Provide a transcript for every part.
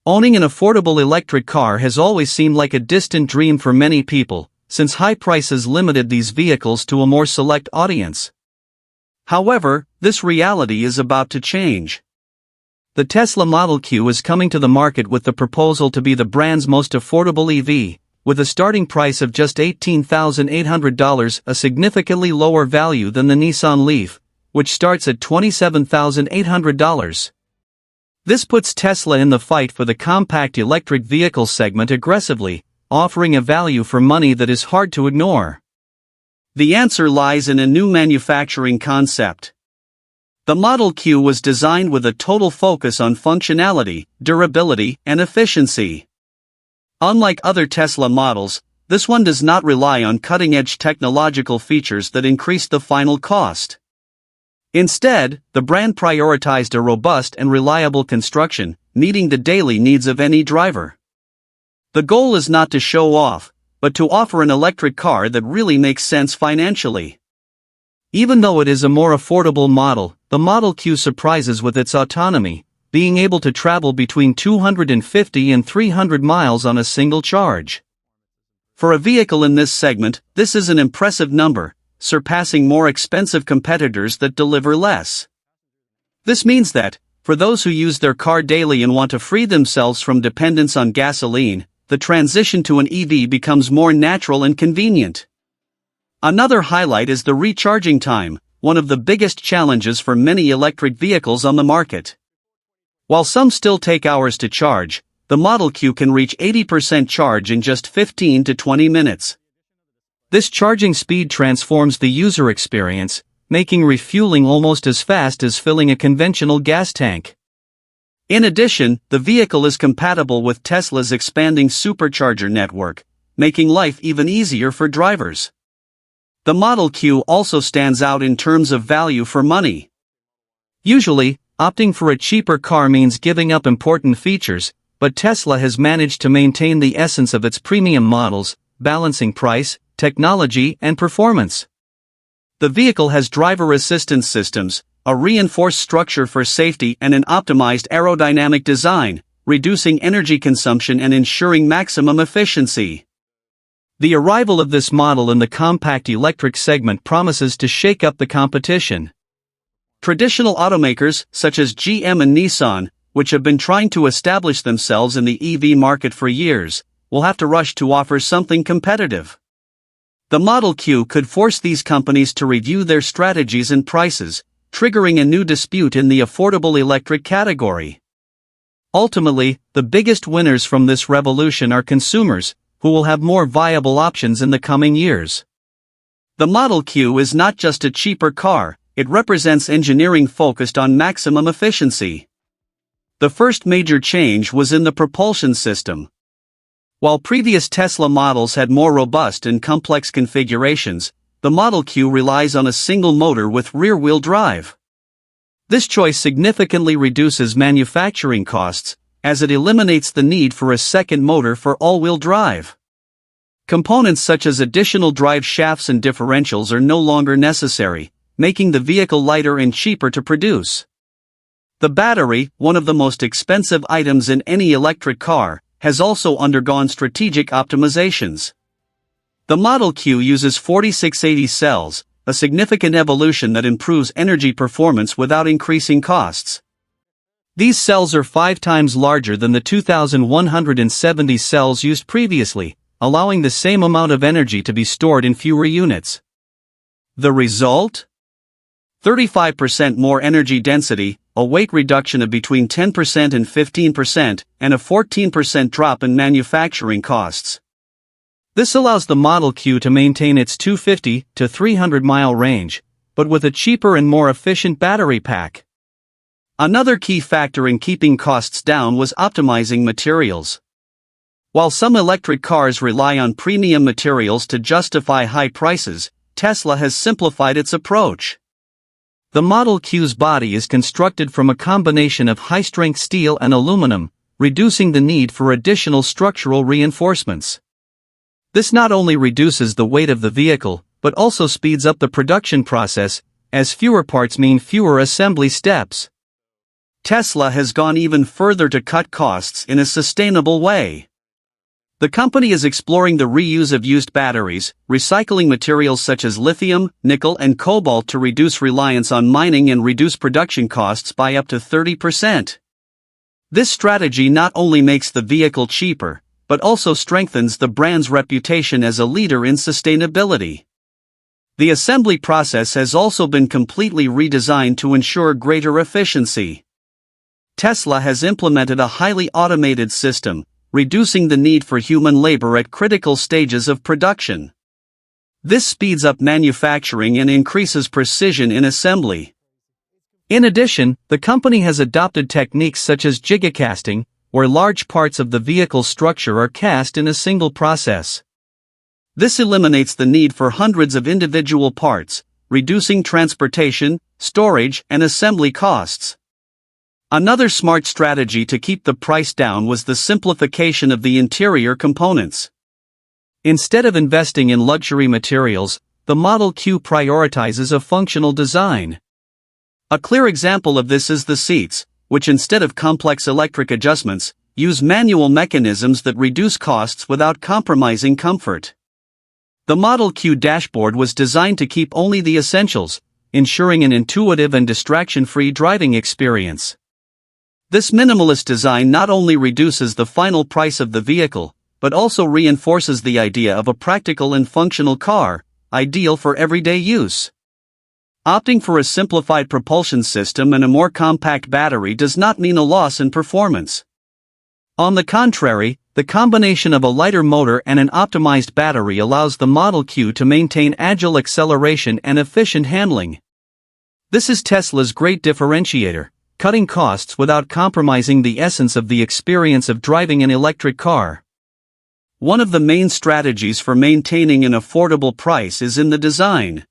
Owning an affordable electric car has always seemed like a distant dream for many people, since high prices limited these vehicles to a more select audience. However, this reality is about to change. The Tesla Model Q is coming to the market with the proposal to be the brand's most affordable EV, with a starting price of just $18,800, a significantly lower value than the Nissan Leaf, which starts at $27,800. This puts Tesla in the fight for the compact electric vehicle segment aggressively, offering a value for money that is hard to ignore. The answer lies in a new manufacturing concept. The Model Q was designed with a total focus on functionality, durability, and efficiency. Unlike other Tesla models, this one does not rely on cutting-edge technological features that increase the final cost. Instead, the brand prioritized a robust and reliable construction, meeting the daily needs of any driver. The goal is not to show off, but to offer an electric car that really makes sense financially. Even though it is a more affordable model, the Model Q surprises with its autonomy, being able to travel between 250 and 300 miles on a single charge. For a vehicle in this segment, this is an impressive number, surpassing more expensive competitors that deliver less. This means that, for those who use their car daily and want to free themselves from dependence on gasoline, the transition to an EV becomes more natural and convenient. Another highlight is the recharging time, one of the biggest challenges for many electric vehicles on the market. While some still take hours to charge, the Model Q can reach 80% charge in just 15 to 20 minutes. This charging speed transforms the user experience, making refueling almost as fast as filling a conventional gas tank. In addition, the vehicle is compatible with Tesla's expanding supercharger network, making life even easier for drivers. The Model Q also stands out in terms of value for money. Usually, opting for a cheaper car means giving up important features, but Tesla has managed to maintain the essence of its premium models, balancing price, technology, and performance. The vehicle has driver assistance systems, a reinforced structure for safety, and an optimized aerodynamic design, reducing energy consumption and ensuring maximum efficiency. The arrival of this model in the compact electric segment promises to shake up the competition. Traditional automakers, such as GM and Nissan, which have been trying to establish themselves in the EV market for years, will have to rush to offer something competitive. The Model Q could force these companies to review their strategies and prices, triggering a new dispute in the affordable electric category. Ultimately, the biggest winners from this revolution are consumers, who will have more viable options in the coming years. The Model Q is not just a cheaper car, it represents engineering focused on maximum efficiency. The first major change was in the propulsion system. While previous Tesla models had more robust and complex configurations, the Model Q relies on a single motor with rear-wheel drive. This choice significantly reduces manufacturing costs, as it eliminates the need for a second motor for all-wheel drive. Components such as additional drive shafts and differentials are no longer necessary, making the vehicle lighter and cheaper to produce. The battery, one of the most expensive items in any electric car, has also undergone strategic optimizations. The Model Q uses 4680 cells, a significant evolution that improves energy performance without increasing costs. These cells are 5 times larger than the 2170 cells used previously, allowing the same amount of energy to be stored in fewer units. The result? 35% more energy density, a weight reduction of between 10% and 15%, and a 14% drop in manufacturing costs. This allows the Model Q to maintain its 250 to 300 mile range, but with a cheaper and more efficient battery pack. Another key factor in keeping costs down was optimizing materials. While some electric cars rely on premium materials to justify high prices, Tesla has simplified its approach. The Model Q's body is constructed from a combination of high-strength steel and aluminum, reducing the need for additional structural reinforcements. This not only reduces the weight of the vehicle, but also speeds up the production process, as fewer parts mean fewer assembly steps. Tesla has gone even further to cut costs in a sustainable way. The company is exploring the reuse of used batteries, recycling materials such as lithium, nickel, and cobalt to reduce reliance on mining and reduce production costs by up to 30%. This strategy not only makes the vehicle cheaper, but also strengthens the brand's reputation as a leader in sustainability. The assembly process has also been completely redesigned to ensure greater efficiency. Tesla has implemented a highly automated system, reducing the need for human labor at critical stages of production. This speeds up manufacturing and increases precision in assembly. In addition, the company has adopted techniques such as gigacasting, where large parts of the vehicle structure are cast in a single process. This eliminates the need for hundreds of individual parts, reducing transportation, storage, and assembly costs. Another smart strategy to keep the price down was the simplification of the interior components. Instead of investing in luxury materials, the Model Q prioritizes a functional design. A clear example of this is the seats, which instead of complex electric adjustments, use manual mechanisms that reduce costs without compromising comfort. The Model Q dashboard was designed to keep only the essentials, ensuring an intuitive and distraction-free driving experience. This minimalist design not only reduces the final price of the vehicle, but also reinforces the idea of a practical and functional car, ideal for everyday use. Opting for a simplified propulsion system and a more compact battery does not mean a loss in performance. On the contrary, the combination of a lighter motor and an optimized battery allows the Model Q to maintain agile acceleration and efficient handling. This is Tesla's great differentiator, cutting costs without compromising the essence of the experience of driving an electric car. One of the main strategies for maintaining an affordable price is in the design.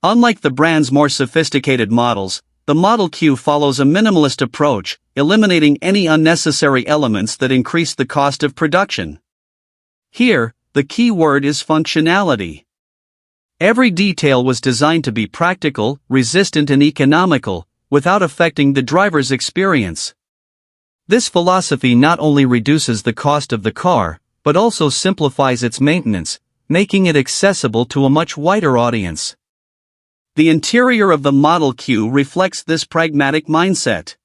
Unlike the brand's more sophisticated models, the Model Q follows a minimalist approach, eliminating any unnecessary elements that increase the cost of production. Here, the key word is functionality. Every detail was designed to be practical, resistant, and economical, without affecting the driver's experience. This philosophy not only reduces the cost of the car, but also simplifies its maintenance, making it accessible to a much wider audience. The interior of the Model Q reflects this pragmatic mindset.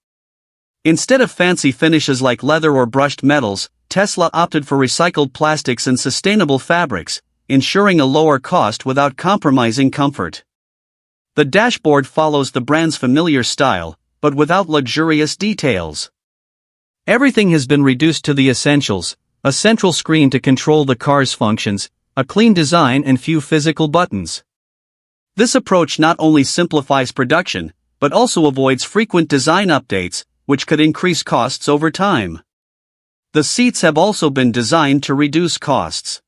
Instead of fancy finishes like leather or brushed metals, Tesla opted for recycled plastics and sustainable fabrics, ensuring a lower cost without compromising comfort. The dashboard follows the brand's familiar style, but without luxurious details. Everything has been reduced to the essentials: a central screen to control the car's functions, a clean design, and few physical buttons. This approach not only simplifies production, but also avoids frequent design updates, which could increase costs over time. The seats have also been designed to reduce costs.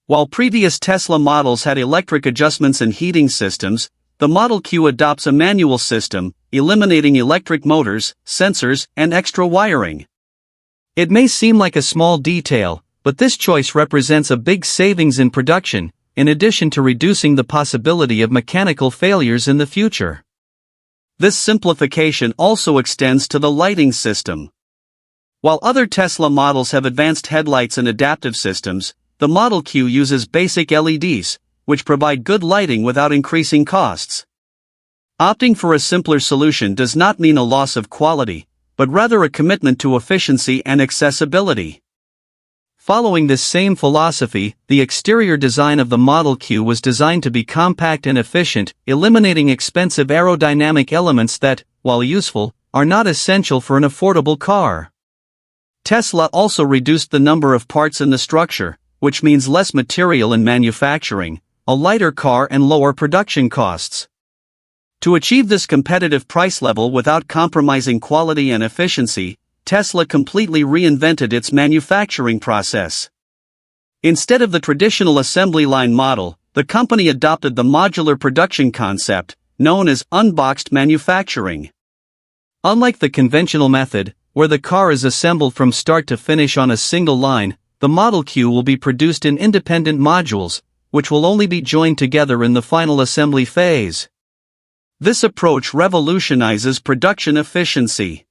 While previous Tesla models had electric adjustments and heating systems, the Model Q adopts a manual system, eliminating electric motors, sensors, and extra wiring. It may seem like a small detail, but this choice represents a big savings in production, in addition to reducing the possibility of mechanical failures in the future. This simplification also extends to the lighting system. While other Tesla models have advanced headlights and adaptive systems, the Model Q uses basic LEDs, which provide good lighting without increasing costs. Opting for a simpler solution does not mean a loss of quality, but rather a commitment to efficiency and accessibility. Following this same philosophy, the exterior design of the Model Q was designed to be compact and efficient, eliminating expensive aerodynamic elements that, while useful, are not essential for an affordable car. Tesla also reduced the number of parts in the structure, which means less material in manufacturing, a lighter car, and lower production costs. To achieve this competitive price level without compromising quality and efficiency, Tesla completely reinvented its manufacturing process. Instead of the traditional assembly line model, the company adopted the modular production concept, known as unboxed manufacturing. Unlike the conventional method, where the car is assembled from start to finish on a single line, the Model Q will be produced in independent modules, which will only be joined together in the final assembly phase. This approach revolutionizes production efficiency.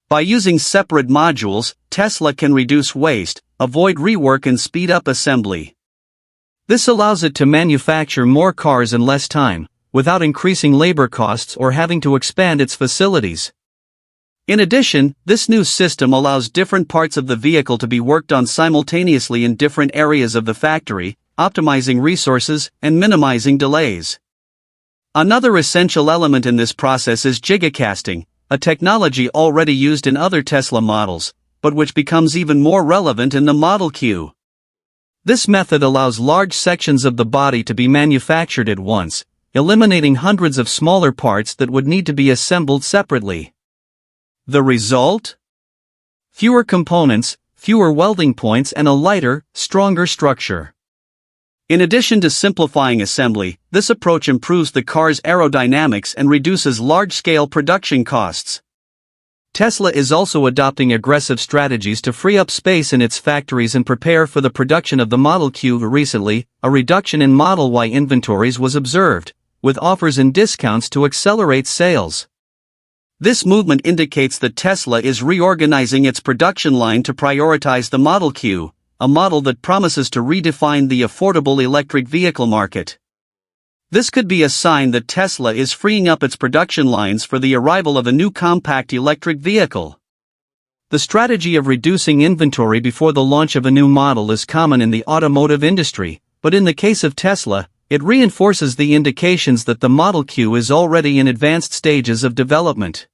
By using separate modules, Tesla can reduce waste, avoid rework and speed up assembly. This allows it to manufacture more cars in less time, without increasing labor costs or having to expand its facilities. In addition, this new system allows different parts of the vehicle to be worked on simultaneously in different areas of the factory, optimizing resources and minimizing delays. Another essential element in this process is gigacasting, a technology already used in other Tesla models, but which becomes even more relevant in the Model Q. This method allows large sections of the body to be manufactured at once, eliminating hundreds of smaller parts that would need to be assembled separately. The result? Fewer components, fewer welding points and a lighter, stronger structure. In addition to simplifying assembly, this approach improves the car's aerodynamics and reduces large-scale production costs. Tesla is also adopting aggressive strategies to free up space in its factories and prepare for the production of the Model Q. Recently, a reduction in Model Y inventories was observed, with offers and discounts to accelerate sales. This movement indicates that Tesla is reorganizing its production line to prioritize the Model Q, a model that promises to redefine the affordable electric vehicle market. This could be a sign that Tesla is freeing up its production lines for the arrival of a new compact electric vehicle. The strategy of reducing inventory before the launch of a new model is common in the automotive industry, but in the case of Tesla, it reinforces the indications that the Model Q is already in advanced stages of development.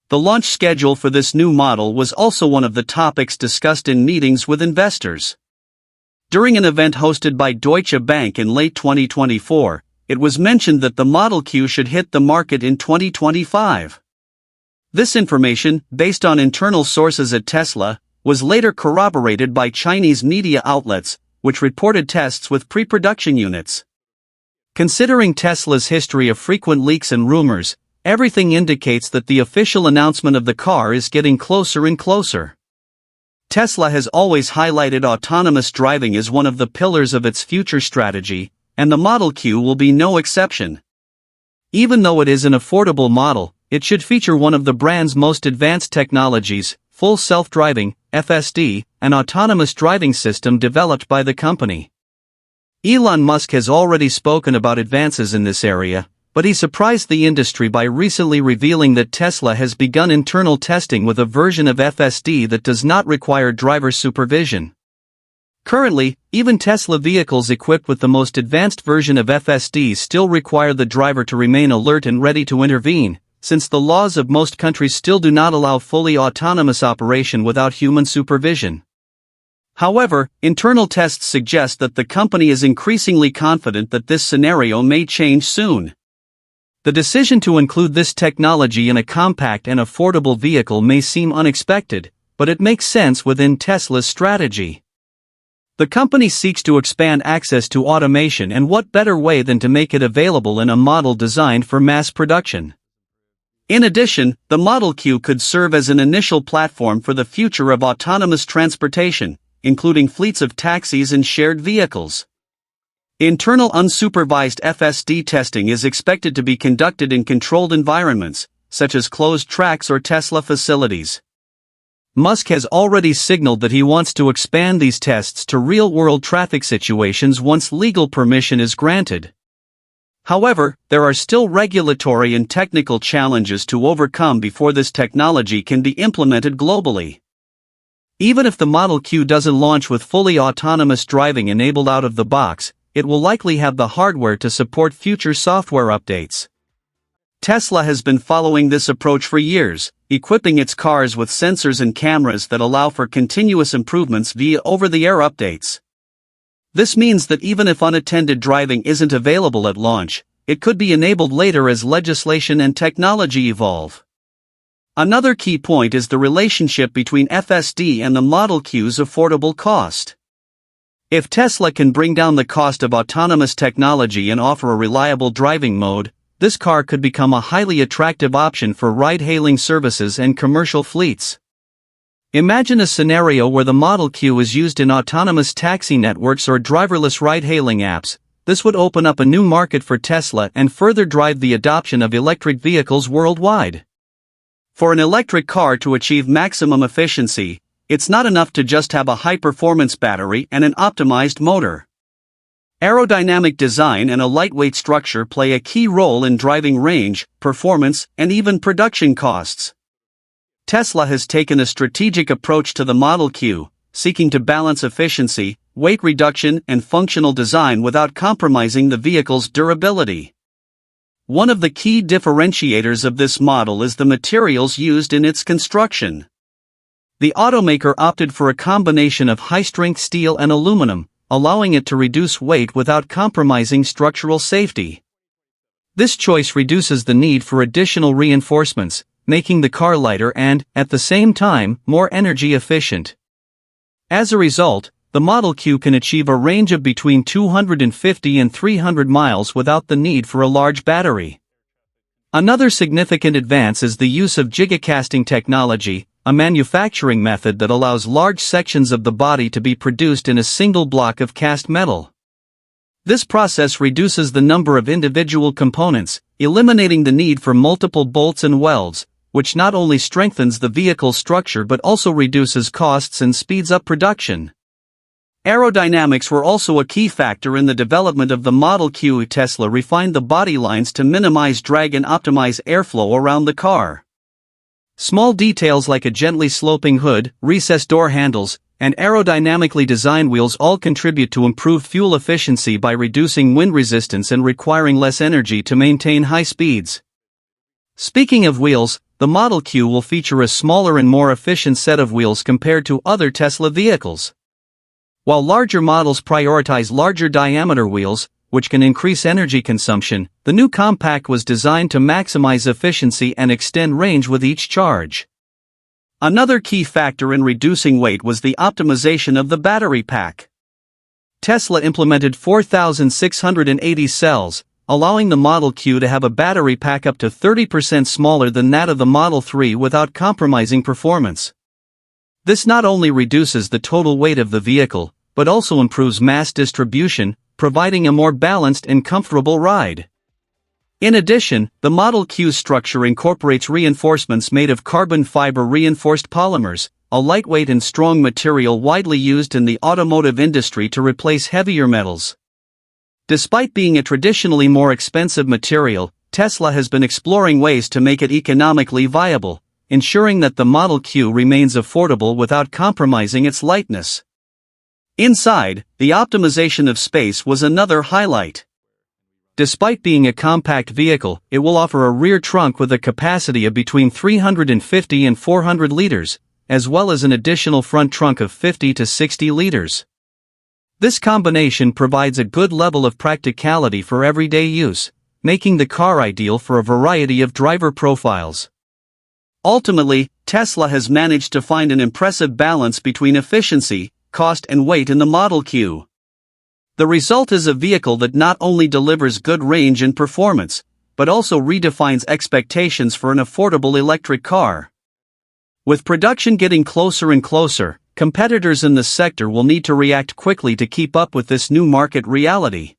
The launch schedule for this new model was also one of the topics discussed in meetings with investors. During an event hosted by Deutsche Bank in late 2024, it was mentioned that the Model Q should hit the market in 2025. This information, based on internal sources at Tesla, was later corroborated by Chinese media outlets, which reported tests with pre-production units. Considering Tesla's history of frequent leaks and rumors, everything indicates that the official announcement of the car is getting closer and closer. Tesla has always highlighted autonomous driving as one of the pillars of its future strategy, and the Model Q will be no exception. Even though it is an affordable model, it should feature one of the brand's most advanced technologies, full self-driving, FSD, an autonomous driving system developed by the company. Elon Musk has already spoken about advances in this area, but he surprised the industry by recently revealing that Tesla has begun internal testing with a version of FSD that does not require driver supervision. Currently, even Tesla vehicles equipped with the most advanced version of FSD still require the driver to remain alert and ready to intervene, since the laws of most countries still do not allow fully autonomous operation without human supervision. However, internal tests suggest that the company is increasingly confident that this scenario may change soon. The decision to include this technology in a compact and affordable vehicle may seem unexpected, but it makes sense within Tesla's strategy. The company seeks to expand access to automation, and what better way than to make it available in a model designed for mass production. In addition, the Model Q could serve as an initial platform for the future of autonomous transportation, including fleets of taxis and shared vehicles. Internal unsupervised FSD testing is expected to be conducted in controlled environments, such as closed tracks or Tesla facilities. Musk has already signaled that he wants to expand these tests to real-world traffic situations once legal permission is granted. However, there are still regulatory and technical challenges to overcome before this technology can be implemented globally. Even if the Model Q doesn't launch with fully autonomous driving enabled out of the box, it will likely have the hardware to support future software updates. Tesla has been following this approach for years, equipping its cars with sensors and cameras that allow for continuous improvements via over-the-air updates. This means that even if unattended driving isn't available at launch, it could be enabled later as legislation and technology evolve. Another key point is the relationship between FSD and the Model Q's affordable cost. If Tesla can bring down the cost of autonomous technology and offer a reliable driving mode, this car could become a highly attractive option for ride-hailing services and commercial fleets. Imagine a scenario where the Model Q is used in autonomous taxi networks or driverless ride-hailing apps, this would open up a new market for Tesla and further drive the adoption of electric vehicles worldwide. For an electric car to achieve maximum efficiency, it's not enough to just have a high-performance battery and an optimized motor. Aerodynamic design and a lightweight structure play a key role in driving range, performance, and even production costs. Tesla has taken a strategic approach to the Model Q, seeking to balance efficiency, weight reduction, and functional design without compromising the vehicle's durability. One of the key differentiators of this model is the materials used in its construction. The automaker opted for a combination of high-strength steel and aluminum, allowing it to reduce weight without compromising structural safety. This choice reduces the need for additional reinforcements, making the car lighter and, at the same time, more energy efficient. As a result, the Model Q can achieve a range of between 250 and 300 miles without the need for a large battery. Another significant advance is the use of gigacasting technology, a manufacturing method that allows large sections of the body to be produced in a single block of cast metal. This process reduces the number of individual components, eliminating the need for multiple bolts and welds, which not only strengthens the vehicle's structure but also reduces costs and speeds up production. Aerodynamics were also a key factor in the development of the Model Q. Tesla refined the body lines to minimize drag and optimize airflow around the car. Small details like a gently sloping hood, recessed door handles, and aerodynamically designed wheels all contribute to improved fuel efficiency by reducing wind resistance and requiring less energy to maintain high speeds. Speaking of wheels, the Model Q will feature a smaller and more efficient set of wheels compared to other Tesla vehicles. While larger models prioritize larger diameter wheels, which can increase energy consumption, the new compact was designed to maximize efficiency and extend range with each charge. Another key factor in reducing weight was the optimization of the battery pack. Tesla implemented 4,680 cells, allowing the Model Q to have a battery pack up to 30% smaller than that of the Model 3 without compromising performance. This not only reduces the total weight of the vehicle, but also improves mass distribution, providing a more balanced and comfortable ride. In addition, the Model Q's structure incorporates reinforcements made of carbon fiber reinforced polymers, a lightweight and strong material widely used in the automotive industry to replace heavier metals. Despite being a traditionally more expensive material, Tesla has been exploring ways to make it economically viable, ensuring that the Model Q remains affordable without compromising its lightness. Inside, the optimization of space was another highlight. Despite being a compact vehicle, it will offer a rear trunk with a capacity of between 350 and 400 liters, as well as an additional front trunk of 50 to 60 liters. This combination provides a good level of practicality for everyday use, making the car ideal for a variety of driver profiles. Ultimately, Tesla has managed to find an impressive balance between efficiency, cost and weight in the Model Q. The result is a vehicle that not only delivers good range and performance, but also redefines expectations for an affordable electric car. With production getting closer and closer, competitors in the sector will need to react quickly to keep up with this new market reality.